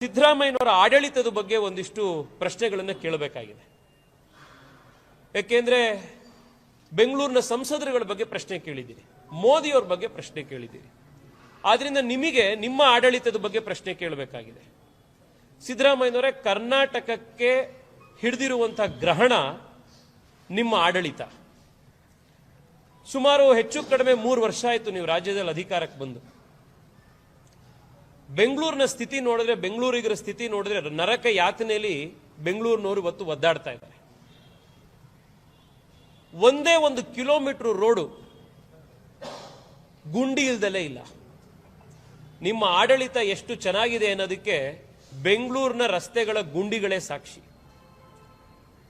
ಸಿದ್ದರಾಮಯ್ಯನವರ ಆಡಳಿತದ ಬಗ್ಗೆ ಒಂದಿಷ್ಟು ಪ್ರಶ್ನೆಗಳನ್ನು ಕೇಳಬೇಕಾಗಿದೆ. ಯಾಕೆಂದ್ರೆ ಬೆಂಗಳೂರಿನ ಸಂಸದರುಗಳ ಬಗ್ಗೆ ಪ್ರಶ್ನೆ ಕೇಳಿದ್ದೀರಿ, ಮೋದಿಯವರ ಬಗ್ಗೆ ಪ್ರಶ್ನೆ ಕೇಳಿದ್ದೀರಿ. ಆದ್ರಿಂದ ನಿಮಗೆ ನಿಮ್ಮ ಆಡಳಿತದ ಬಗ್ಗೆ ಪ್ರಶ್ನೆ ಕೇಳಬೇಕಾಗಿದೆ. ಸಿದ್ದರಾಮಯ್ಯನವರೇ, ಕರ್ನಾಟಕಕ್ಕೆ ಹಿಡಿದಿರುವಂತಹ ಗ್ರಹಣ ನಿಮ್ಮ ಆಡಳಿತ. ಸುಮಾರು ಹೆಚ್ಚು ಕಡಿಮೆ 3 ವರ್ಷ ಆಯಿತು ನೀವು ರಾಜ್ಯದಲ್ಲಿ ಅಧಿಕಾರಕ್ಕೆ ಬಂದು. ಬೆಂಗಳೂರಿನ ಸ್ಥಿತಿ ನೋಡಿದ್ರೆ, ಬೆಂಗಳೂರಿಗರ ಸ್ಥಿತಿ ನೋಡಿದ್ರೆ ನರಕ ಯಾತನೆಯಲ್ಲಿ ಬೆಂಗಳೂರಿನವರು ಇವತ್ತು ಒದ್ದಾಡ್ತಾ ಇದ್ದಾರೆ. ಒಂದೇ 1 ಕಿಲೋಮೀಟರ್ ರೋಡು ಗುಂಡಿ ಇಲ್ದಲೇ ಇಲ್ಲ. ನಿಮ್ಮ ಆಡಳಿತ ಎಷ್ಟು ಚೆನ್ನಾಗಿದೆ ಅನ್ನೋದಕ್ಕೆ ಬೆಂಗಳೂರಿನ ರಸ್ತೆಗಳ ಗುಂಡಿಗಳೇ ಸಾಕ್ಷಿ.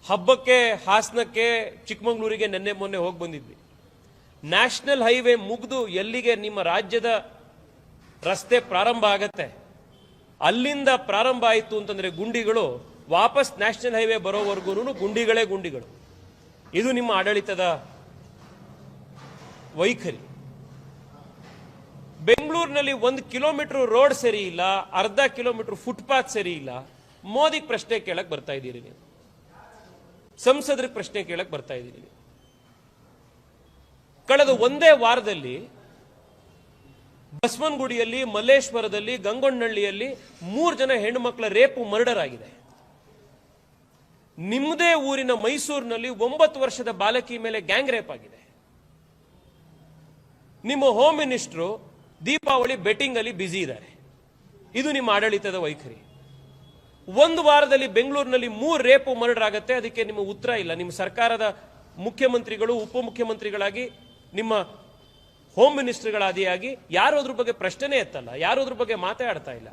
ಹಬ್ಬಕ್ಕೆ ಹಾಸನಕ್ಕೆ ಚಿಕ್ಕಮಗಳೂರಿಗೆ ನಿನ್ನೆ ಮೊನ್ನೆ ಹೋಗಿ ಬಂದಿದ್ವಿ. ನ್ಯಾಷನಲ್ ಹೈವೇ ಮುಗಿದು ಎಲ್ಲಿಗೆ ನಿಮ್ಮ ರಾಜ್ಯದ ರಸ್ತೆ ಪ್ರಾರಂಭ ಆಗತ್ತೆ, ಅಲ್ಲಿಂದ ಪ್ರಾರಂಭ ಆಯಿತು ಅಂತಂದ್ರೆ ಗುಂಡಿಗಳು, ವಾಪಸ್ ನ್ಯಾಷನಲ್ ಹೈವೇ ಬರೋವರೆಗೂ ಗುಂಡಿಗಳೇ ಗುಂಡಿಗಳು. ಇದು ನಿಮ್ಮ ಆಡಳಿತದ ವೈಖರಿ. ಬೆಂಗಳೂರಿನಲ್ಲಿ 1 ಕಿಲೋಮೀಟರ್ ರೋಡ್ ಸರಿ ಇಲ್ಲ, ಅರ್ಧ ಕಿಲೋಮೀಟರ್ ಫುಟ್ಪಾತ್ ಸರಿ ಇಲ್ಲ. ಮೋದಿ ಪ್ರಶ್ನೆ ಕೇಳಕ್ ಬರ್ತಾ ಇದ್ದೀರಿ ನೀವು, ಸಂಸದರಿಗೆ ಪ್ರಶ್ನೆ ಕೇಳಕ್ ಬರ್ತಾ ಇದ್ದೀರಿ. ಕಳೆದ ಒಂದೇ ವಾರದಲ್ಲಿ ಬಸವನಗುಡಿಯಲ್ಲಿ, ಮಲ್ಲೇಶ್ವರದಲ್ಲಿ, ಗಂಗೊಣ್ಣಹಳ್ಳಿಯಲ್ಲಿ 3 ಜನ ಹೆಣ್ಣು ಮಕ್ಕಳ ರೇಪು ಮರ್ಡರ್ ಆಗಿದೆ. ನಿಮ್ಮದೇ ಊರಿನ ಮೈಸೂರಿನಲ್ಲಿ 9 ವರ್ಷದ ಬಾಲಕಿ ಮೇಲೆ ಗ್ಯಾಂಗ್ ರೇಪ್ ಆಗಿದೆ. ನಿಮ್ಮ ಹೋಮ್ ಮಿನಿಸ್ಟ್ರು ದೀಪಾವಳಿ ಬೆಟ್ಟಿಂಗ್ ಅಲ್ಲಿ ಬ್ಯುಸಿ ಇದ್ದಾರೆ. ಇದು ನಿಮ್ಮ ಆಡಳಿತದ ವೈಖರಿ. 1 ವಾರದಲ್ಲಿ ಬೆಂಗಳೂರಿನಲ್ಲಿ 3 ರೇಪು ಮರ್ಡರ್ ಆಗುತ್ತೆ, ಅದಕ್ಕೆ ನಿಮ್ಮ ಉತ್ತರ ಇಲ್ಲ. ನಿಮ್ಮ ಸರ್ಕಾರದ ಮುಖ್ಯಮಂತ್ರಿಗಳು, ಉಪಮುಖ್ಯಮಂತ್ರಿಗಳಾಗಿ, ನಿಮ್ಮ ಹೋಮ್ ಮಿನಿಸ್ಟರ್ಗಳಾದಿಯಾಗಿ ಯಾರು ಅದ್ರ ಬಗ್ಗೆ ಪ್ರಶ್ನೆನೇ ಎತ್ತಲ್ಲ, ಯಾರು ಅದ್ರ ಬಗ್ಗೆ ಮಾತಾಡ್ತಾ ಇಲ್ಲ.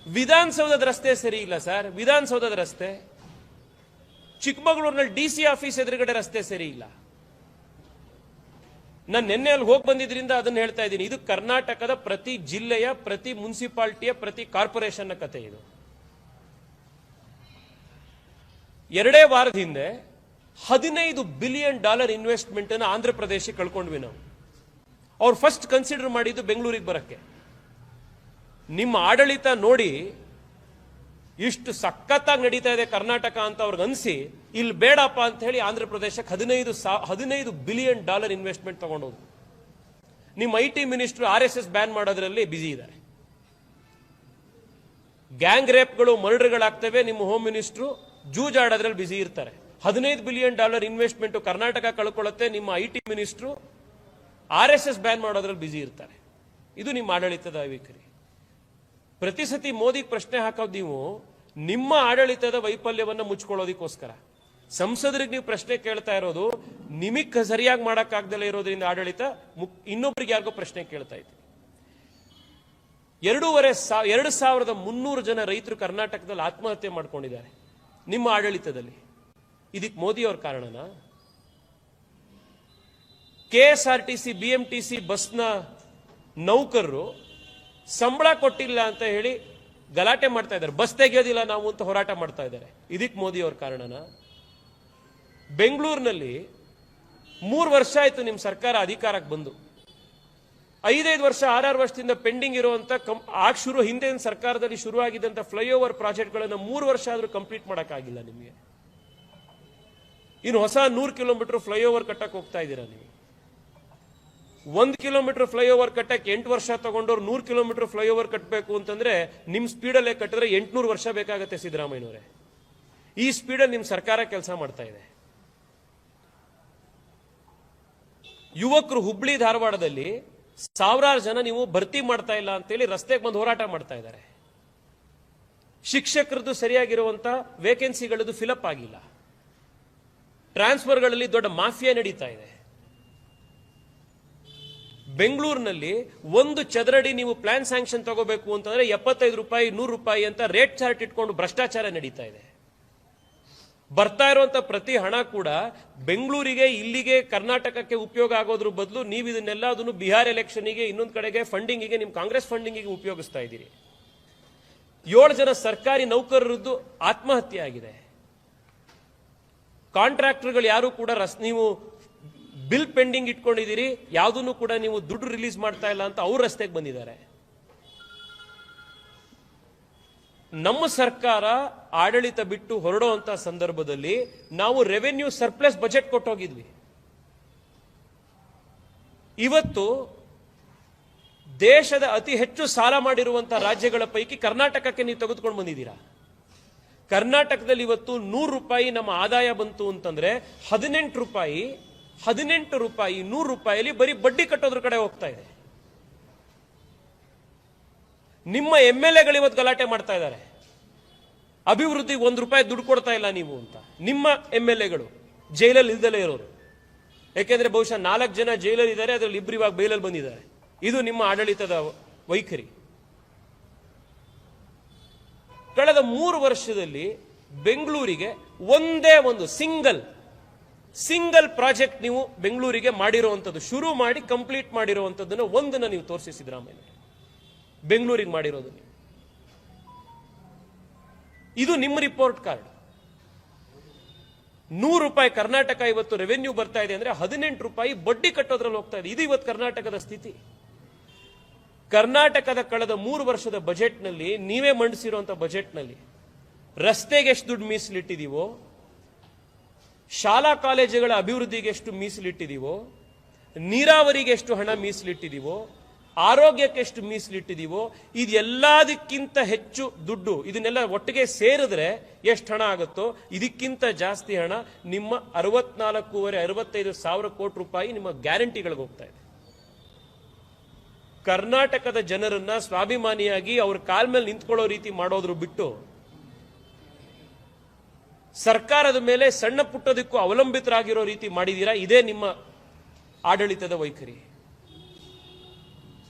ವಿಧಾನಸೌಧದ ರಸ್ತೆ ಸರಿ ಇಲ್ಲ ಸರ್, ವಿಧಾನಸೌಧದ ರಸ್ತೆ. ಚಿಕ್ಕಮಗಳೂರಿನಲ್ಲಿ DC ಆಫೀಸ್ ಎದುರುಗಡೆ ರಸ್ತೆ ಸರಿ ಇಲ್ಲ. ನಾನು ನಿನ್ನೆ ಅಲ್ಲಿ ಹೋಗಿ ಬಂದಿದ್ರಿಂದ ಅದನ್ನ ಹೇಳ್ತಾ ಇದ್ದೀನಿ. ಇದು ಕರ್ನಾಟಕದ ಪ್ರತಿ ಜಿಲ್ಲೆಯ, ಪ್ರತಿ ಮುನ್ಸಿಪಾಲಿಟಿಯ, ಪ್ರತಿ ಕಾರ್ಪೊರೇಷನ್ನ ಕತೆ. ಇದು 2 ವಾರದ ಹಿಂದೆ $15 ಬಿಲಿಯನ್ ಇನ್ವೆಸ್ಟ್ಮೆಂಟ್ ಅನ್ನು ಆಂಧ್ರ ಪ್ರದೇಶಕ್ಕೆ ಕಳ್ಕೊಂಡ್ವಿ ನಾವು. ಅವ್ರು ಫಸ್ಟ್ ಕನ್ಸಿಡರ್ ಮಾಡಿದ್ದು ಬೆಂಗಳೂರಿಗೆ ಬರಕ್ಕೆ. ನಿಮ್ಮ ಆಡಳಿತ ನೋಡಿ ಇಷ್ಟು ಸಖತ್ತಾಗಿ ನಡೀತಾ ಇದೆ ಕರ್ನಾಟಕ ಅಂತ ಅವ್ರಿಗೆ ಅನ್ಸಿ, ಇಲ್ಲಿ ಬೇಡಪ್ಪ ಅಂತ ಹೇಳಿ ಆಂಧ್ರ ಪ್ರದೇಶಕ್ಕೆ $15 ಬಿಲಿಯನ್ ಇನ್ವೆಸ್ಟ್ಮೆಂಟ್ ತಗೊಂಡೋದು. ನಿಮ್ಮ IT ಮಿನಿಸ್ಟರ್ RSS ಬ್ಯಾನ್ ಮಾಡೋದ್ರಲ್ಲಿ ಬ್ಯುಸಿ ಇದ್ದಾರೆ. ಗ್ಯಾಂಗ್ ರೇಪ್ಗಳು, ಮರ್ಡರ್ಗಳಾಗ್ತವೆ. ನಿಮ್ಮ ಹೋಮ್ ಮಿನಿಸ್ಟರ್ ಜೂಜಾಡೋದ್ರಲ್ಲಿ ಬ್ಯುಸಿ ಇರ್ತಾರೆ. $15 ಬಿಲಿಯನ್ ಇನ್ವೆಸ್ಟ್ಮೆಂಟ್ ಕರ್ನಾಟಕ ಕಳ್ಕೊಳ್ಳುತ್ತೆ. ನಿಮ್ಮ IT ಮಿನಿಸ್ಟರ್ RSS ಬ್ಯಾನ್ ಮಾಡೋದ್ರಲ್ಲಿ ಬ್ಯುಸಿ ಇರ್ತಾರೆ. ಇದು ನಿಮ್ಮ ಆಡಳಿತದ ವೈಖರಿ. ಪ್ರತಿ ಸತಿ ಮೋದಿ ಪ್ರಶ್ನೆ ಹಾಕೋದು ನೀವು ನಿಮ್ಮ ಆಡಳಿತದ ವೈಫಲ್ಯವನ್ನು ಮುಚ್ಕೊಳ್ಳೋದಕ್ಕೋಸ್ಕರ. ಸಂಸದರಿಗೆ ನೀವು ಪ್ರಶ್ನೆ ಕೇಳ್ತಾ ಇರೋದು ನಿಮಗೆ ಸರಿಯಾಗಿ ಮಾಡಕ್ಕಾಗ್ದಲೇ ಇರೋದ್ರಿಂದ ಆಡಳಿತ ಇನ್ನೊಬ್ಬರಿಗೆ ಯಾರಿಗೋ ಪ್ರಶ್ನೆ ಕೇಳ್ತಾ ಇದ್ದೀವಿ. 2,300 ಜನ ರೈತರು ಕರ್ನಾಟಕದಲ್ಲಿ ಆತ್ಮಹತ್ಯೆ ಮಾಡ್ಕೊಂಡಿದ್ದಾರೆ ನಿಮ್ಮ ಆಡಳಿತದಲ್ಲಿ. ಇದಕ್ಕೆ ಮೋದಿ ಅವ್ರ ಕಾರಣನಾ? KSRTC BMTC ಬಸ್ನ ನೌಕರರು ಸಂಬಳ ಕೊಟ್ಟಿಲ್ಲ ಅಂತ ಹೇಳಿ ಗಲಾಟೆ ಮಾಡ್ತಾ ಇದ್ದಾರೆ. ಬಸ್ ತೆಗೆಯೋದಿಲ್ಲ ನಾವು ಅಂತ ಹೋರಾಟ ಮಾಡ್ತಾ ಇದ್ದಾರೆ. ಇದಕ್ಕೆ ಮೋದಿ ಅವ್ರ ಕಾರಣನಾ? ಬೆಂಗಳೂರಿನಲ್ಲಿ 3 ವರ್ಷ ಆಯ್ತು ನಿಮ್ಮ ಸರ್ಕಾರ ಅಧಿಕಾರಕ್ಕೆ ಬಂದು. 5 ವರ್ಷ 6 ವರ್ಷದಿಂದ ಪೆಂಡಿಂಗ್ ಇರುವಂತ ಹಿಂದಿನ ಸರ್ಕಾರದಲ್ಲಿ ಶುರುವಾಗಿದ್ದಂತ ಫ್ಲೈಓವರ್ ಪ್ರಾಜೆಕ್ಟ್ಗಳನ್ನು 3 ವರ್ಷ ಆದ್ರೂ ಕಂಪ್ಲೀಟ್ ಮಾಡಕ್ಕಾಗಿಲ್ಲ ನಿಮಗೆ. ಇನ್ನು ಹೊಸ 100 ಕಿಲೋಮೀಟರ್ ಫ್ಲೈಓವರ್ ಕಟ್ಟಕ್ಕೆ ಹೋಗ್ತಾ ಇದ್ದೀರಾ ನೀವು. 1 ಕಿಲೋಮೀಟರ್ ಫ್ಲೈಓವರ್ ಕಟ್ಟಕ್ಕೆ 8 ವರ್ಷ ತಗೊಂಡವ್ರು 100 ಕಿಲೋಮೀಟರ್ ಫ್ಲೈಓವರ್ ಕಟ್ಟಬೇಕು ಅಂತಂದ್ರೆ ನಿಮ್ ಸ್ಪೀಡಲ್ಲೇ ಕಟ್ಟಿದ್ರೆ 800 ವರ್ಷ ಬೇಕಾಗುತ್ತೆ ಸಿದ್ದರಾಮಯ್ಯನವರೇ. ಈ ಸ್ಪೀಡಲ್ಲಿ ನಿಮ್ ಸರ್ಕಾರ ಕೆಲಸ ಮಾಡ್ತಾ ಇದೆ. ಯುವಕರು ಹುಬ್ಳಿ ಧಾರವಾಡದಲ್ಲಿ 1000 ಜನ ನೀವು ಭರ್ತಿ ಮಾಡ್ತಾ ಇಲ್ಲ ಅಂತೇಳಿ ರಸ್ತೆಗೆ ಬಂದು ಹೋರಾಟ ಮಾಡ್ತಾ ಇದ್ದಾರೆ. ಶಿಕ್ಷಕರದ್ದು ಸರಿಯಾಗಿರುವಂತ ವೇಕೆನ್ಸಿಗಳದ್ದು ಫಿಲಪ್ ಆಗಿಲ್ಲ. ಟ್ರಾನ್ಸ್ಫರ್ಗಳಲ್ಲಿ ದೊಡ್ಡ ಮಾಫಿಯಾ ನಡೀತಾ ಇದೆ. ಬೆಂಗಳೂರಿನಲ್ಲಿ 1 ಚದರಡಿ ನೀವು ಪ್ಲಾನ್ ಸ್ಯಾಂಕ್ಷನ್ ತಗೋಬೇಕು ಅಂತಂದ್ರೆ ₹75, ₹100 ಅಂತ ರೇಟ್ ಚಾರ್ಟ್ ಇಟ್ಕೊಂಡು ಭ್ರಷ್ಟಾಚಾರ ನಡೀತಾ ಇದೆ. ಬರ್ತಾ ಇರುವಂತ ಪ್ರತಿ ಹಣ ಕೂಡ ಬೆಂಗಳೂರಿಗೆ, ಇಲ್ಲಿಗೆ, ಕರ್ನಾಟಕಕ್ಕೆ ಉಪಯೋಗ ಆಗೋದ್ರ ಬದಲು ನೀವು ಇದನ್ನೆಲ್ಲ ಅದನ್ನು ಬಿಹಾರ್ ಎಲೆಕ್ಷನ್ಗೆ, ಇನ್ನೊಂದು ಕಡೆಗೆ ಫಂಡಿಂಗಿಗೆ, ನಿಮ್ಮ ಕಾಂಗ್ರೆಸ್ ಫಂಡಿಂಗಿಗೆ ಉಪಯೋಗಿಸ್ತಾ ಇದ್ದೀರಿ. 7 ಜನ ಸರ್ಕಾರಿ ನೌಕರರದ್ದು ಆತ್ಮಹತ್ಯೆ ಆಗಿದೆ. ಕಾಂಟ್ರಾಕ್ಟರ್ಗಳು ಯಾರು ಕೂಡ ನೀವು ಬಿಲ್ ಪೆಂಡಿಂಗ್ ಇಟ್ಕೊಂಡಿದ್ದೀರಿ, ಯಾವುದನ್ನು ಕೂಡ ನೀವು ದುಡ್ಡು ರಿಲೀಸ್ ಮಾಡ್ತಾ ಇಲ್ಲ ಅಂತ ಅವ್ರ ರಸ್ತೆಗೆ ಬಂದಿದ್ದಾರೆ. ನಮ್ಮ ಸರ್ಕಾರ ಆಡಳಿತ ಬಿಟ್ಟು ಹೊರಡುವಂತ ಸಂದರ್ಭದಲ್ಲಿ ನಾವು ರೆವೆನ್ಯೂ ಸರ್ಪ್ಲಸ್ ಬಜೆಟ್ ಕೊಟ್ಟೋಗಿದ್ವಿ. ಇವತ್ತು ದೇಶದ ಅತಿ ಹೆಚ್ಚು ಸಾಲ ಮಾಡಿರುವಂತಹ ರಾಜ್ಯಗಳ ಪೈಕಿ ಕರ್ನಾಟಕಕ್ಕೆ ನೀವು ತೆಗೆದುಕೊಂಡು ಬಂದಿದ್ದೀರಾ. ಕರ್ನಾಟಕದಲ್ಲಿ ಇವತ್ತು 100 ರೂಪಾಯಿ ನಮ್ಮ ಆದಾಯ ಬಂತು ಅಂತಂದ್ರೆ 18 ರೂಪಾಯಿ 100 ರೂಪಾಯಿಲಿ ಬರೀ ಬಡ್ಡಿ ಕಟ್ಟೋದ್ರ ಕಡೆ ಹೋಗ್ತಾ ಇದೆ. ನಿಮ್ಮ MLAಗಳು ಇವತ್ತು ಗಲಾಟೆ ಮಾಡ್ತಾ ಇದ್ದಾರೆ, ಅಭಿವೃದ್ಧಿಗೆ 1 ರೂಪಾಯಿ ದುಡ್ಡು ಕೊಡ್ತಾ ಇಲ್ಲ ನೀವು ಅಂತ. ನಿಮ್ಮ MLAಗಳು ಜೈಲಲ್ಲಿ ಇಲ್ದಲೇ ಇರೋರು, ಯಾಕೆಂದ್ರೆ ಬಹುಶಃ 4 ಜನ ಜೈಲಲ್ಲಿ ಇದ್ದಾರೆ, ಅದರಲ್ಲಿ 2 ಇವಾಗ ಬೈಲಲ್ಲಿ ಬಂದಿದ್ದಾರೆ. ಇದು ನಿಮ್ಮ ಆಡಳಿತದ ವೈಖರಿ. ಕಳೆದ 3 ವರ್ಷದಲ್ಲಿ ಬೆಂಗಳೂರಿಗೆ ಒಂದೇ ಒಂದು ಸಿಂಗಲ್ ಪ್ರಾಜೆಕ್ಟ್ ನೀವು ಬೆಂಗಳೂರಿಗೆ ಮಾಡಿರುವಂಥದ್ದು, ಶುರು ಮಾಡಿ ಕಂಪ್ಲೀಟ್ ಮಾಡಿರುವಂಥದ್ದನ್ನು ಒಂದನ್ನು ನೀವು ತೋರಿಸಿ ಸಿದ್ದರಾಮಯ್ಯ ಬೆಂಗಳೂರಿಗೆ ಮಾಡಿರೋದು. ಇದು ನಿಮ್ಮ ರಿಪೋರ್ಟ್ ಕಾರ್ಡ್. 100 ರೂಪಾಯಿ ಕರ್ನಾಟಕ ಇವತ್ತು ರೆವೆನ್ಯೂ ಬರ್ತಾ ಇದೆ ಅಂದ್ರೆ 18 ರೂಪಾಯಿ ಬಡ್ಡಿ ಕಟ್ಟೋದ್ರಲ್ಲಿ ಹೋಗ್ತಾ ಇದೆ. ಇದು ಇವತ್ತು ಕರ್ನಾಟಕದ ಸ್ಥಿತಿ. ಕರ್ನಾಟಕದ ಕಳೆದ 3 ವರ್ಷದ ಬಜೆಟ್ನಲ್ಲಿ, ನೀವೇ ಮಂಡಿಸಿರುವಂತಹ ಬಜೆಟ್ನಲ್ಲಿ ರಸ್ತೆಗೆ ಎಷ್ಟು ದುಡ್ಡು ಮೀಸಲಿಟ್ಟಿದೀವೋ, ಶಾಲಾ ಕಾಲೇಜುಗಳ ಅಭಿವೃದ್ಧಿಗೆ ಎಷ್ಟು ಮೀಸಲಿಟ್ಟಿದೀವೋ, ನೀರಾವರಿಗೆ ಎಷ್ಟು ಹಣ ಮೀಸಲಿಟ್ಟಿದೀವೋ, ಆರೋಗ್ಯಕ್ಕೆ ಎಷ್ಟು ಮೀಸಲಿಟ್ಟಿದೀವೋ, ಇದೆಲ್ಲದಕ್ಕಿಂತ ಹೆಚ್ಚು ದುಡ್ಡು, ಇದನ್ನೆಲ್ಲ ಒಟ್ಟಿಗೆ ಸೇರಿದ್ರೆ ಎಷ್ಟು ಹಣ ಆಗುತ್ತೋ ಇದಕ್ಕಿಂತ ಜಾಸ್ತಿ ಹಣ ನಿಮ್ಮ 64.5 ಸಾವಿರ ಕೋಟಿ ರೂಪಾಯಿ ನಿಮ್ಮ ಗ್ಯಾರಂಟಿಗಳಿಗೆ ಹೋಗ್ತಾ ಇದೆ. ಕರ್ನಾಟಕದ ಜನರನ್ನ ಸ್ವಾಭಿಮಾನಿಯಾಗಿ ಅವ್ರ ಕಾಲ ಮೇಲೆ ನಿಂತ್ಕೊಳ್ಳೋ ರೀತಿ ಮಾಡೋದ್ರು ಬಿಟ್ಟು ಸರ್ಕಾರದ ಮೇಲೆ ಸಣ್ಣ ಪುಟ್ಟದಕ್ಕೂ ಅವಲಂಬಿತರಾಗಿರೋ ರೀತಿ ಮಾಡಿದೀರಾ. ಇದೇ ನಿಮ್ಮ ಆಡಳಿತದ ವೈಖರಿ.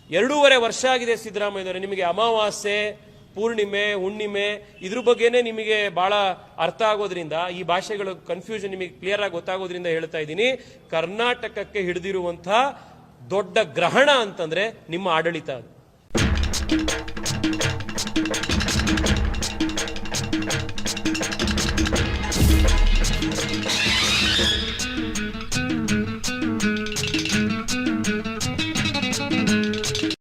2.5 ವರ್ಷ ಆಗಿದೆ ಸಿದ್ದರಾಮಯ್ಯನವರೇ, ನಿಮಗೆ ಅಮಾವಾಸ್ಯೆ, ಪೂರ್ಣಿಮೆ, ಹುಣ್ಣಿಮೆ ಇದ್ರ ಬಗ್ಗೆನೇ ನಿಮಗೆ ಬಹಳ ಅರ್ಥ ಆಗೋದ್ರಿಂದ, ಈ ಭಾಷೆಗಳ ಕನ್ಫ್ಯೂಷನ್ ನಿಮಗೆ ಕ್ಲಿಯರ್ ಆಗಿ ಗೊತ್ತಾಗೋದ್ರಿಂದ ಹೇಳ್ತಾ ಇದ್ದೀನಿ, ಕರ್ನಾಟಕಕ್ಕೆ ಹಿಡಿದಿರುವಂತಹ ದೊಡ್ಡ ಗ್ರಹಣ ಅಂತಂದ್ರೆ ನಿಮ್ಮ ಆಡಳಿತ. ಅದು